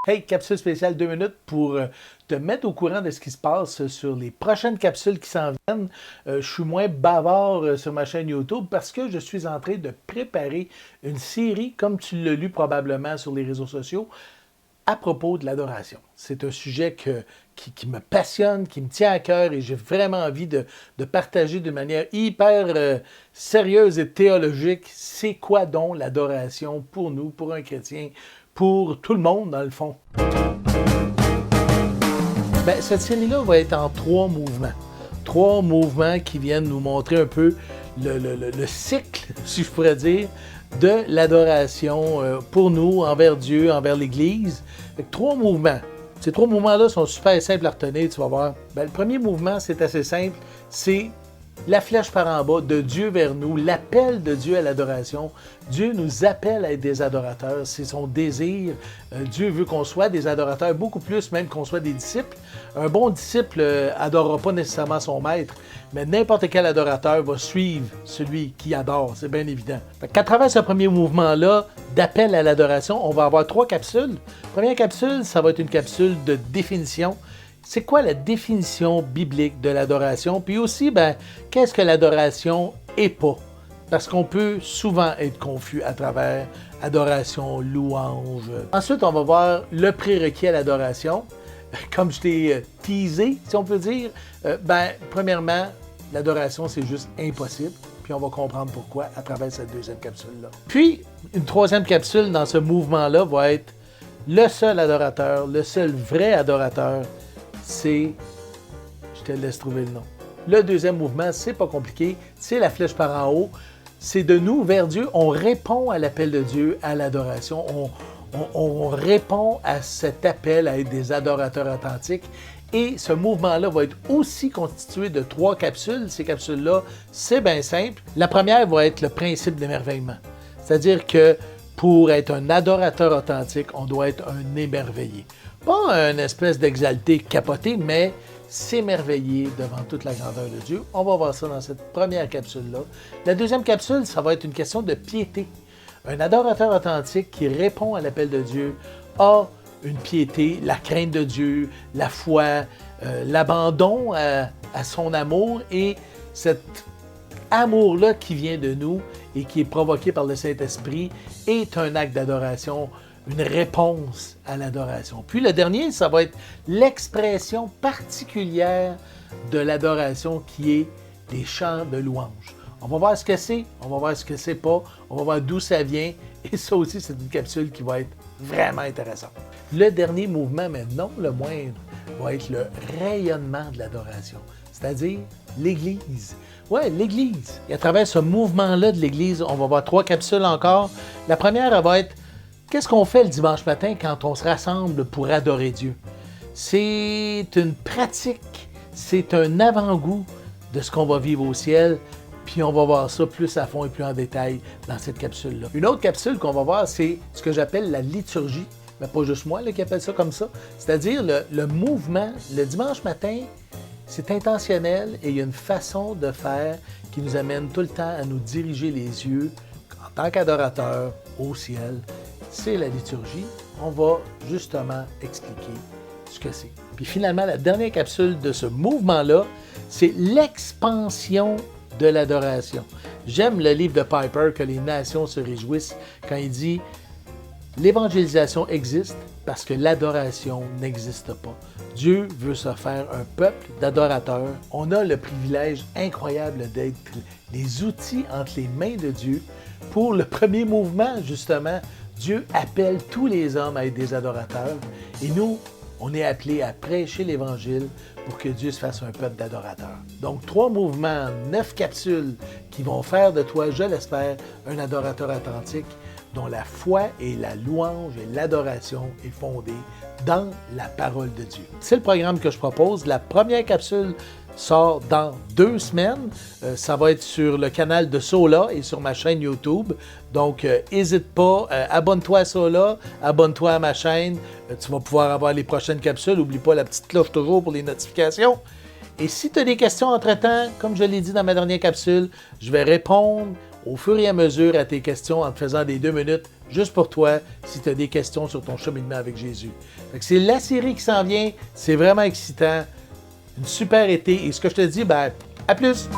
Hey, capsule spéciale 2 minutes pour te mettre au courant de ce qui se passe sur les prochaines capsules qui s'en viennent. Je suis moins bavard sur ma chaîne YouTube parce que je suis en train de préparer une série, comme tu l'as lu probablement sur les réseaux sociaux, à propos de l'adoration. C'est un sujet qui me passionne, qui me tient à cœur et j'ai vraiment envie de partager de manière hyper sérieuse et théologique c'est quoi donc l'adoration pour nous, pour un chrétien, pour tout le monde dans le fond. Cette série-là va être en 3 mouvements. 3 mouvements qui viennent nous montrer un peu le cycle, si je pourrais dire, de l'adoration pour nous, envers Dieu, envers l'Église. 3 mouvements. Ces 3 mouvements-là sont super simples à retenir, tu vas voir. Le premier mouvement, c'est assez simple, c'est la flèche par en bas, de Dieu vers nous, l'appel de Dieu à l'adoration. Dieu nous appelle à être des adorateurs, c'est son désir. Dieu veut qu'on soit des adorateurs, beaucoup plus même qu'on soit des disciples. Un bon disciple adorera pas nécessairement son maître, mais n'importe quel adorateur va suivre celui qui adore, c'est bien évident. Qu'à travers ce premier mouvement-là d'appel à l'adoration, on va avoir 3 capsules. Première capsule, ça va être une capsule de définition. C'est quoi la définition biblique de l'adoration? Puis aussi, qu'est-ce que l'adoration est pas? Parce qu'on peut souvent être confus à travers adoration, louange. Ensuite, on va voir le prérequis à l'adoration. Comme je t'ai teasé, si on peut dire, premièrement, l'adoration, c'est juste impossible. Puis on va comprendre pourquoi à travers cette deuxième capsule-là. Puis, une troisième capsule dans ce mouvement-là va être le seul adorateur, le seul vrai adorateur, c'est, je te laisse trouver le nom. Le deuxième mouvement, c'est pas compliqué, c'est la flèche par en haut. C'est de nous vers Dieu, on répond à l'appel de Dieu, à l'adoration. On répond à cet appel à être des adorateurs authentiques. Et ce mouvement-là va être aussi constitué de 3 capsules. Ces capsules-là, c'est bien simple. La première va être le principe d'émerveillement. C'est-à-dire que pour être un adorateur authentique, on doit être un émerveillé. Pas une espèce d'exalté capoté, mais s'émerveiller devant toute la grandeur de Dieu. On va voir ça dans cette première capsule-là. La deuxième capsule, ça va être une question de piété. Un adorateur authentique qui répond à l'appel de Dieu a une piété, la crainte de Dieu, la foi, l'abandon à son amour et cet amour-là qui vient de nous et qui est provoqué par le Saint-Esprit est un acte d'adoration, une réponse à l'adoration. Puis le dernier, ça va être l'expression particulière de l'adoration qui est des chants de louange. On va voir ce que c'est, on va voir ce que c'est pas, on va voir d'où ça vient et ça aussi, c'est une capsule qui va être vraiment intéressante. Le dernier mouvement, mais non le moindre, va être le rayonnement de l'adoration, c'est-à-dire l'Église. Ouais, l'Église. Et à travers ce mouvement-là de l'Église, on va voir 3 capsules encore. La première, elle va être qu'est-ce qu'on fait le dimanche matin quand on se rassemble pour adorer Dieu? C'est une pratique, c'est un avant-goût de ce qu'on va vivre au ciel, puis on va voir ça plus à fond et plus en détail dans cette capsule-là. Une autre capsule qu'on va voir, c'est ce que j'appelle la liturgie, mais pas juste moi qui appelle ça comme ça, c'est-à-dire le mouvement, le dimanche matin, c'est intentionnel et il y a une façon de faire qui nous amène tout le temps à nous diriger les yeux en tant qu'adorateurs au ciel. C'est la liturgie. On va justement expliquer ce que c'est. Puis finalement, la dernière capsule de ce mouvement-là, c'est l'expansion de l'adoration. J'aime le livre de Piper, que les nations se réjouissent, quand il dit « L'évangélisation existe parce que l'adoration n'existe pas. Dieu veut se faire un peuple d'adorateurs. On a le privilège incroyable d'être les outils entre les mains de Dieu pour le premier mouvement, justement. Dieu appelle tous les hommes à être des adorateurs et nous, on est appelés à prêcher l'Évangile pour que Dieu se fasse un peuple d'adorateurs. Donc, 3 mouvements, 9 capsules qui vont faire de toi, je l'espère, un adorateur authentique dont la foi et la louange et l'adoration est fondée dans la parole de Dieu. C'est le programme que je propose. La première capsule sort dans 2 semaines. Ça va être sur le canal de Sola et sur ma chaîne YouTube. Donc, n'hésite pas, abonne-toi à Sola, abonne-toi à ma chaîne. Tu vas pouvoir avoir les prochaines capsules. N'oublie pas la petite cloche toujours pour les notifications. Et si tu as des questions entre-temps, comme je l'ai dit dans ma dernière capsule, je vais répondre au fur et à mesure à tes questions en te faisant des 2 minutes juste pour toi si tu as des questions sur ton cheminement avec Jésus. C'est la série qui s'en vient, c'est vraiment excitant, une super été et ce que je te dis, à plus!